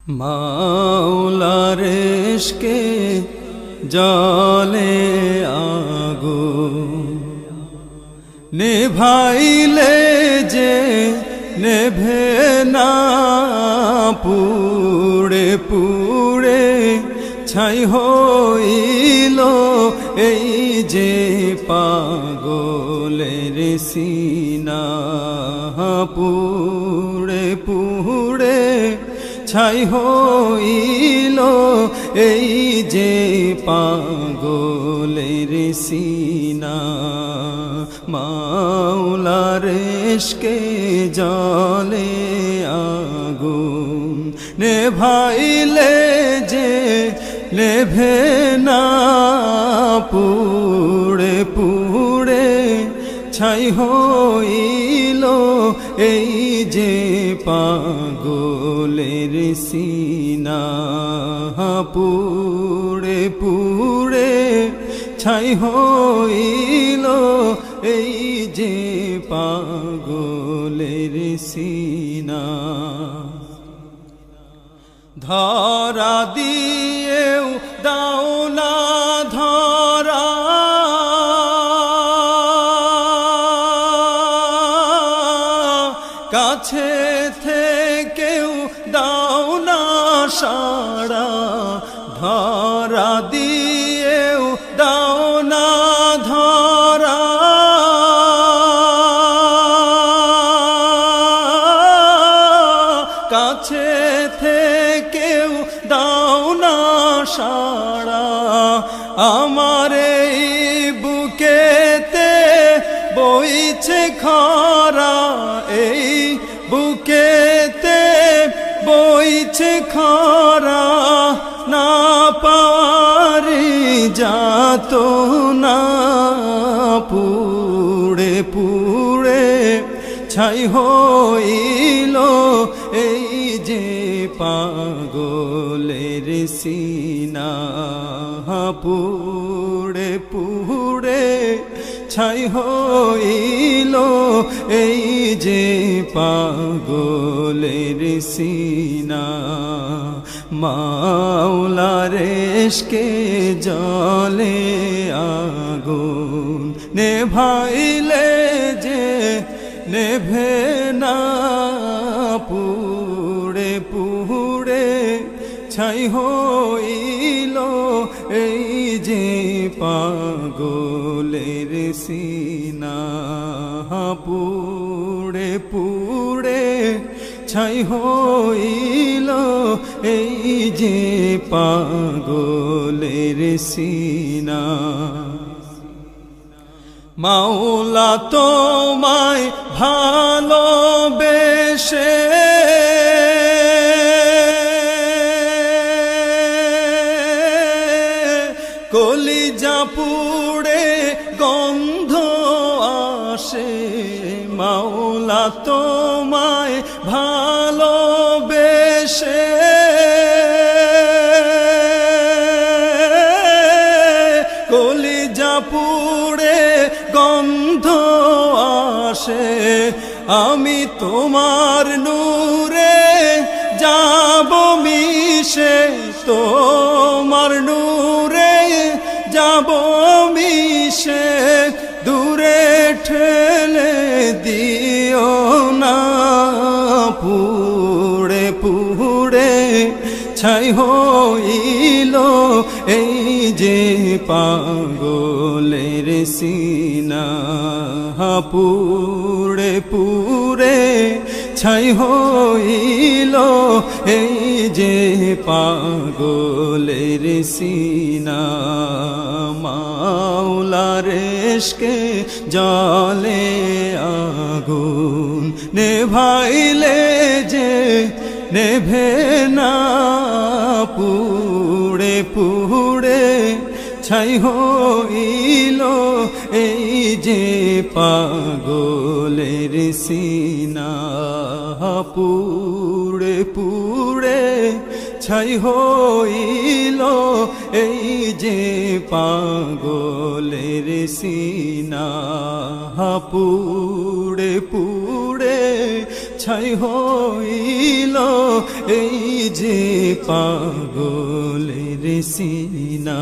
মাওলার ইশকে জলে আগুন নেভাইলে যে নেভে না, পুড়ে পুড়ে ছাই হইল এই যে পাগলের সিনা। পুড়ে পুড়ে ছাই হইল এই যে পাগলের সিনা। মাওলার ইশকে জলে আগুন নেভাইলে যে নেভে না, পুড়ে পুড়ে ছাই হইল এই যে পাগলের সিনা। পুড়ে পুড়ে ছাই হইল এই যে পাগলের সিনা। ধরা দিয়েও দাও না ধরা, কাছে থেকেও দাও না সাড়া। ধরা দিয়েও দাও না ধরা, কাছে থেকেও দাও না সাড়া। আমার এই বুকেতে বইছে খরা, এই বুকেতে বইছে খরা, না পারি যাত না। পুড়ে পুড়ে ছাই হইল এই যে পাগলের সিনা। পুড়ে পুড়ে ছাই হইল এই যে পাগলের সিনা। মাওলার ইশকে জলে আগুন নেভাইলে যে নেভে না, পুড়ে পুড়ে ছাই হইল এই যে পাগলের সিনা। পুড়ে পুড়ে ছাই হইল এই যে পাগলের সিনা। মাওলা তোমায় ভালোবেসে কলিজা পুড়ে গন্ধ আসে। মাওলা তোমায় ভালোবেসে কলিজা পুড়ে গন্ধ আসে। আমি তোমার নূরে যাব মিশে, তোমার নূরে যাব মিশে, দূরে ঠেলে দিও না। পুড়ে পুড়ে ছাই হইল এই যে পাগলের সিনা। পুড়ে পুড়ে ছাই হইল এই যে পাগলের সিনা। মাওলার ইশকে জলে আগুন নেভাইলে যে নেভে না, পুড়ে পুড়ে ছাই হইল এই যে পাগলের সিনা। পুড়ে পুড়ে ছাই হইল এই যে পাগলের সিনা। পুড়ে পুড়ে ছাই হইল এই যে পাগলের সিনা।